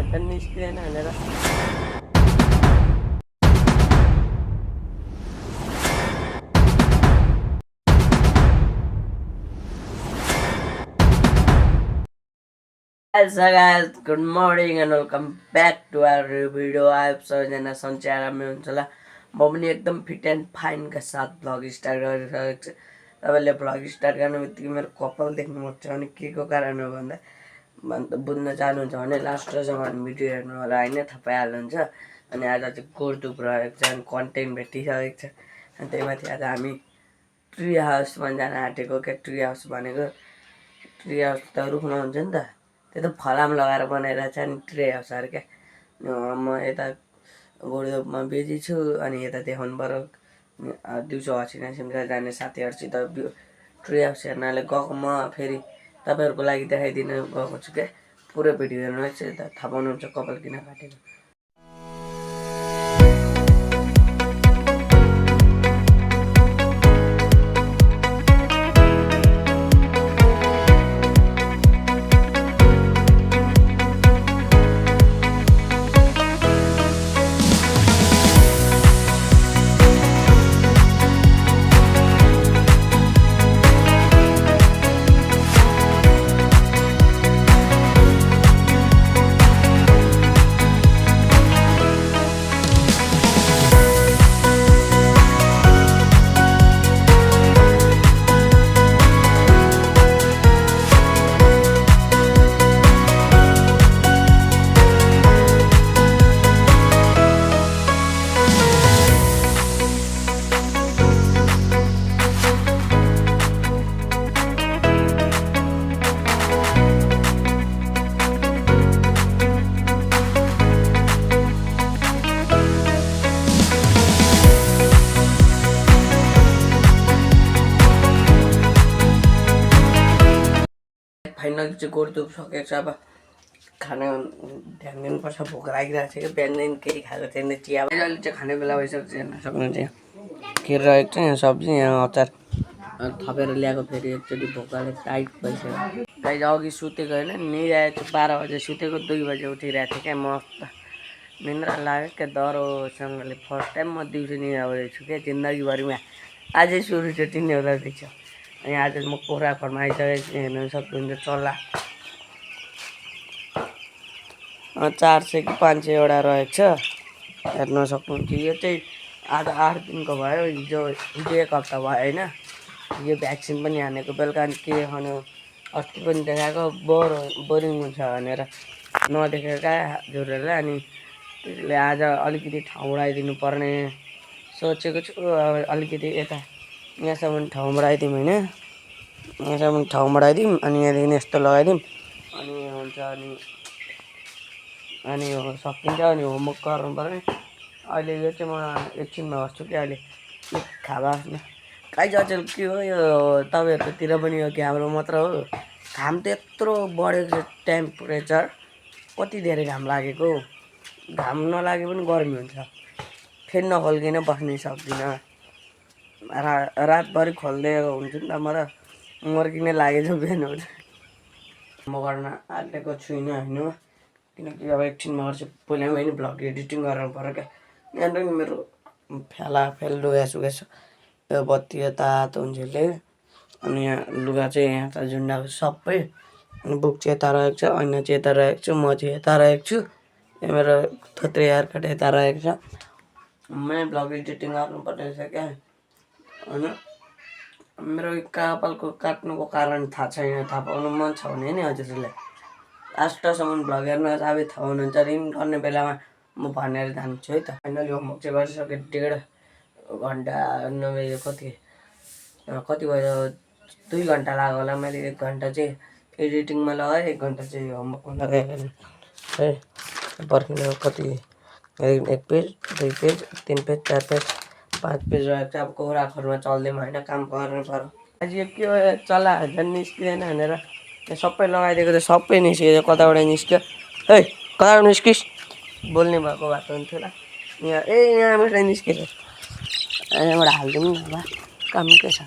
झन् निस्किँदैन भनेर good morning and welcome back to our video. आयो सबैजना सन्चै आरामै हुन्छ होला। म पनि एकदम फिट एन्ड फाइनका साथ भ्लग स्टार्ट गरिरहेको छु। तपाईँले भ्लग स्टार्ट गर्ने बित्तिकै मेरो कपाल देख्नुहुन्छ भने के को कारण हो भन्दा बुझ्न चाहनुहुन्छ भने लास्ट रसम्म भिडियो हेर्नु होला होइन, थाहा पाइहाल्नुहुन्छ। अनि आज चाहिँ गोरदुप रहेको छ अनि कन्टेन्ट भेटिसकेको छ। अनि त्यही माथि आज हामी ट्री हाउसमा जान आँटेको। क्या ट्री हाउस भनेको, ट्री हाउस त रुखमा हुन्छ नि त, त्यो त फलाम लगाएर बनाइरहेको छ नि ट्री हाउस अरे क्या। म यता गोरदुपमा बिजी छु अनि यता देखाउनु पऱ्यो दिउँसो हसिना सिमसा जाने साथीहरूसित ट्री हाउस हेर्नाले गएको। म फेरि तपाईँहरूको लागि देखाइदिन गएको छु क्या। पुरै भिडियो हेर्नुहोस्, थाहा पाउनुहुन्छ कपाल किन काटेको। फाइनल चाहिँ गोरदुप सकेको छ। अब खाना ध्यान दिनुपर्छ, भोक लागिरहेको छ कि बिहानदेखि केही खाएको थिएन। चिया अहिले चाहिँ खाने बेला भइसक्यो। हेर्न सक्नुहुन्छ यहाँ खिर रहेको छ, यहाँ सब्जी, यहाँ अचार थपेर ल्याएको। फेरि एकचोटि भोकाले टाइट भइसक्यो। गाइज अघि सुतेको होइन, निदाएको 12 बजे सुतेको, 2 बजे उठिरहेको थिएँ क्या। मस्त निन्द्रा लाग्यो क्या डह्रोसँगले। फर्स्ट टाइम म दिउँसो निद्रा गरेको छु क्या जिन्दगीभरिमा। आजै सुरुचोटि निद्रा दिन्छ। अनि आज म कोराखोरमा आइसकेको छु। हेर्न सक्नुहुन्छ चल्ला 400 कि 500वटा रहेको छ, हेर्न सक्नुहुन्छ। यो चाहिँ आज 8 दिनको भयो। हिजो 1 हप्ता भयो होइन। यो भ्याक्सिन पनि हानेको। बेलुका अनि के खानु, अस्ति पनि देखाएको बोरिङ हुन्छ भनेर नदेखेको क्या झुरेर। अनि त्यसले आज अलिकति ठाउँ बढाइदिनु पर्ने सोचेको छु। अलिकति यता यहाँसम्म ठाउँ बढाइदिउँ होइन, यहाँसम्म ठाउँ बढाइदिउँ अनि यहाँदेखि यस्तो लगाइदिउँ अनि हुन्छ। अनि सकिन्छ। अनि होमवर्क गर्नु पर्ने। अहिले यो चाहिँ म एकछिनमा गर्छु कि अहिले खावा आफ्नो काहीँ अचेल के हो यो तपाईँहरूकोतिर पनि हो कि हाम्रो मात्र हो। घाम त यत्रो बढेको छ, टेम्परेचर कति धेरै घाम लागेको। घाम नलागे पनि गर्मी हुन्छ, फेरि नखोल्किन बस्नै सक्दिनँ। रातभरि खोल्दै हुन्छु नि त म त, मर्किने लागेछ बिहान उठ। म गर्न आँटेको छुइनँ होइन, किनकि अब एकछिनमा गर्छु। पहिला पनि भ्लग एडिटिङ गर्नु पऱ्यो क्या। यहाँनिर नि मेरो फेल लुगा छ। यो बत्ती यो तातो हुन्छ यसले। अनि यहाँ लुगा चाहिँ यहाँ त झुन्डाको सबै। अनि बुक चाहिँ यता रहेको छ, ऐना चाहिँ यता रहेको छु, म चाहिँ यता रहेको छु। यहाँ मेरो थोत्रे हेयरकट यता रहेको छ। मैले भ्लग एडिटिङ गर्नुपर्ने रहेछ क्या। होइन मेरो कपालको काट्नुको कारण थाहा छैन, थाहा पाउनु मन छ भने नि हजुरले लास्टसम्म भ्लग हेर्नुहोस्। अब थाहा हुनुहुन्छ। रिन गर्ने बेलामा म भनेर जान्छु है त। फाइनली होमवर्क चाहिँ गरिसकेँ। 1.5 घन्टा नभए कति भयो, 2 घन्टा लाग्यो होला। मैले 1 घन्टा चाहिँ एडिटिङमा लगाएँ, 1 घन्टा चाहिँ होमवर्कमा लगाएँ है। पर्खिनु कति 1 page 2 page 3 page 4 page 5 page रहेको छ। अब कोराखोरमा चल्दैमा होइन, काम गर्नु पर्यो। आज यो के हो चल्ला झन् निस्किँदैन भनेर यहाँ सबै लगाइदिएको थियो, सबै निस्कियो। कताबाट निस्क्यो है, कताबाट निस्किस् बोल्ने भएको भए हुन्थ्यो होला। यहाँ यहाँबाट निस्केर यहाँबाट हालिदिउँ न। अब काम के छ,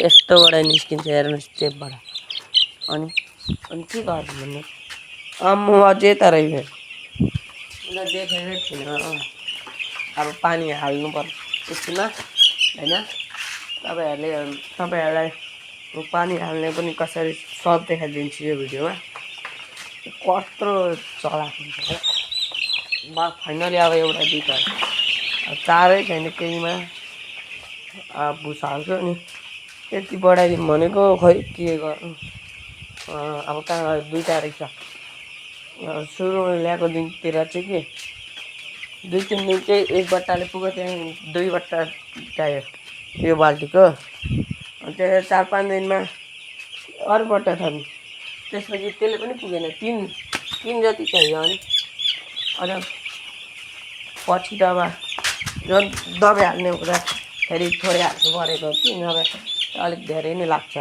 यस्तोबाट निस्किन्छ हेर्नुहोस् चेपबाट। अनि के गर्नु भन्नु, म अझै तरै देखेकै थिइनँ। अब पानी हाल्नुपर्छ त्यसमा होइन। तपाईँहरूलाई पानी हाल्ने पनि कसरी सब देखाइदिन्छु यो भिडियोमा। कत्रो चलाएको हुन्छ बा फाइनली अब एउटा दुईवटा चारै छैन केहीमा भुस हाल्छु अनि यति बढाइदिउँ भनेको खै के गर्नु। अब कहाँ दुईवटा रहेछ सुरुमा ल्याएको दिनतिर चाहिँ के 2-3 दिन चाहिँ एक बट्टाले पुग्यो त्यहाँदेखि 2 बट्टा चाहियो यो बाल्टीको। त्यो 4-5 दिनमा अरू बट्टा छ त्यसपछि त्यसले पनि पुगेन 3 जति चाहियो। अनि अझ पछि त अब झन् दबाई हाल्ने हुँदा फेरि थोरै हाल्नु परेको कि नभए अलिक धेरै नै लाग्छ।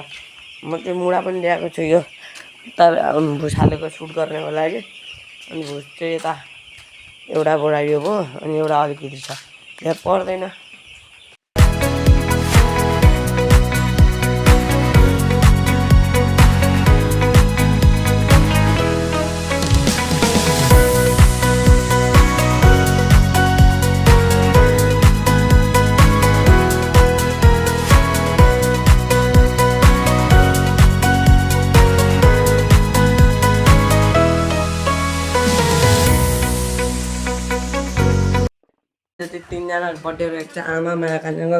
म चाहिँ मुढा पनि ल्याएको छु यो भुस हालेको सुट गर्नको लागि। अनि भुस चाहिँ यता एउटा बढाइयो भयो अनि एउटा अलिकति छ यहाँ पर्दैन। त्यो 3जनाको बर्थडे रहेको छ आमा माया कान्छाको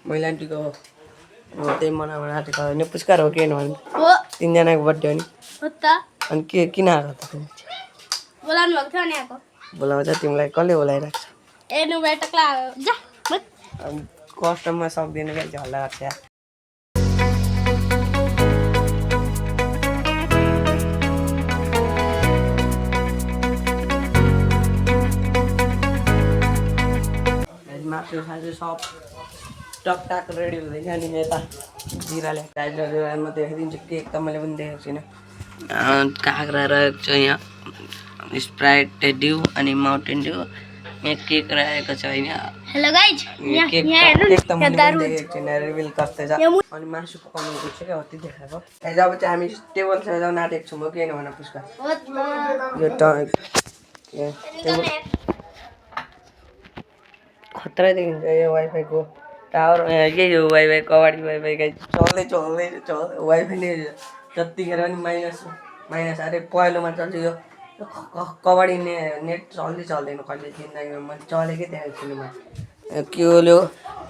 मैला आन्टीको त्यही मनाउन आँटेको होइन पुस्कार हो कि होइन भने 3जनाको बर्थडे हो नि अनि के किन आएको त बोलाउनु भएको थियो नि आएको बोलाउँछ तिमीलाई कसले बोलाइरहेको छ कस्टममा सक्दैन क्या झल्ला लाग्छ। मासु सासु सब टकटाक रेडी हुँदैछ अनि यता जिराले म देखाइदिन्छु केक त मैले पनि देखेको छुइनँ। काँक्रा रहेको छ यहाँ स्प्राइट ड्यू अनि माउन्टेन ड्यू यहाँ केक रहेको छ होइन। हेलो गाइज केक त मैले पनि देखेको छुइनँ रिभिल कस्तो छ अनि मासु पकाउनु पर्छ क्या हो त्यो देखाएको। जब चाहिँ हामी टेबल सजाउन आँटेको छौँ किन भन पुस्का यो टेबल खतरा देखिन्छ यो वाइफाईको टावर यही हो वाइफाई कबाडी वाइफाई चल्दै वाइफाई नै जतिखेर पनि माइनस अरे पहिलोमा चल्छ यो कबाडी नेट चल्दैन कहिले जिन्दगीमा मैले चलेकै देखेको छुइनँ। मैले के हो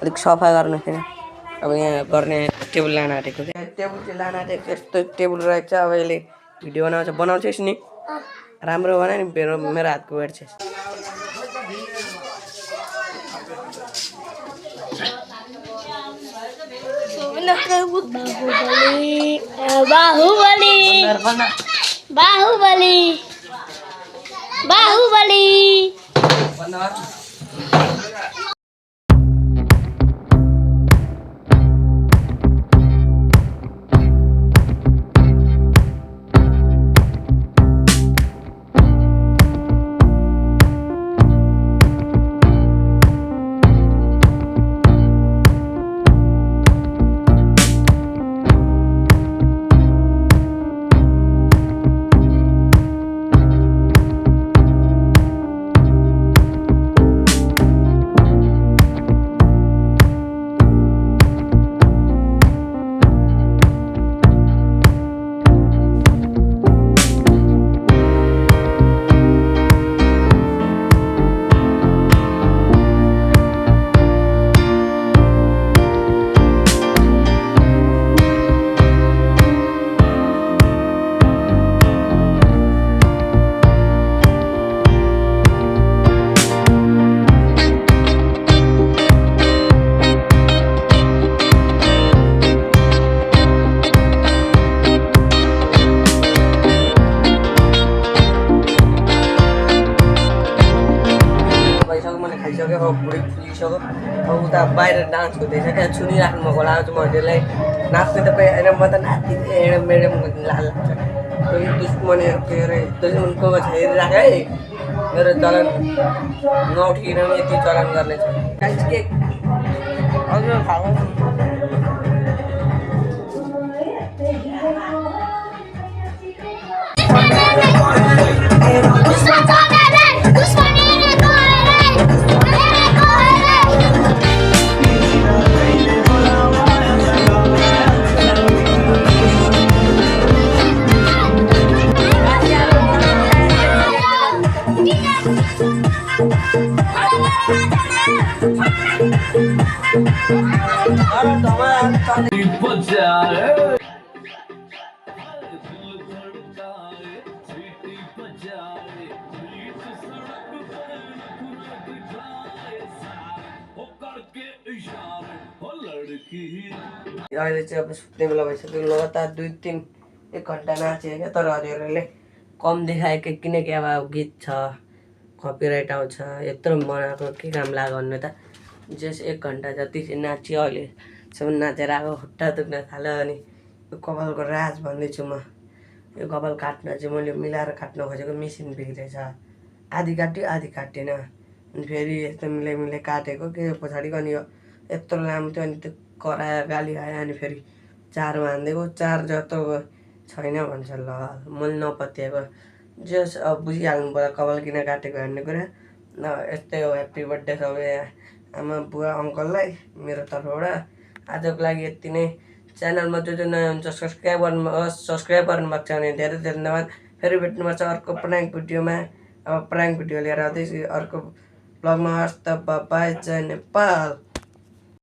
अलिक सफा गर्नु थिएन अब यहाँ गर्ने टेबल लान आँटेको टेबल चाहिँ लान आँटेको यस्तो टेबल रहेको छ। अब यसले भिडियो बनाउँछस् नि राम्रो बनायो नि मेरो हातको हेर्छस्। बाहुबली अब उता बाहिर डान्स हुँदैछ क्या सुनिराख्नु भएको होला चाहिँ मजालाई नाच्ने त होइन म त नाच्दिनँ मेरो लाल लाग्छ दुश्मनीहरू के अरे दुश्मनको हेरिराख है मेरो चलन नउठिकन यति चलन गर्ने छ के अझ खाऊ अरे धमाल चल अहिले चाहिँ अब सुत्ने बेला भइसक्यो लगातार 1 घन्टा नाचेँ क्या तर हजुरहरूले कम देखायो कि किनकि अब गीत छ कपिराइट आउँछ यत्रो बनाएको के काम लाग्यो भन्नु त जस 1 घन्टा जति चाहिँ नाच्यो अहिलेसम्म नाचेर आएको खुट्टा दुख्न थाल्यो अनि यो कपालको राज भन्दैछु म यो कपाल काट्न चाहिँ मैले मिलाएर काट्न खोजेको मेसिन बिग्रेछ आधी काट्यो आधी काटेन अनि फेरि यस्तो मिलाइ मिलाइ काटेको के पछाडिको अनि यो यत्रो लामो थियो अनि त्यो करायो गाली आयो अनि फेरि 4मा हानिदिएको 4 जस्तो छैन भन्छ ल मैले नपत्याएको जस अब बुझिहाल्नु पर्यो कपाल किन काटेको भन्ने कुरा ल यस्तै हो ह्याप्पी बर्थडे सबै आमा बुवा अङ्कललाई मेरो तर्फबाट आजको लागि यति नै च्यानलमा जो जो नयाँ हुन्छ सब्सक्राइब गर्नुभएको छ भने धेरै धेरै धन्यवाद फेरि भेट्नुपर्छ अर्को प्राङ्क भिडियोमा अब प्राङ्क भिडियो लिएर आउँदैछु अर्को ब्लगमा हस् त बाई जय नेपाल।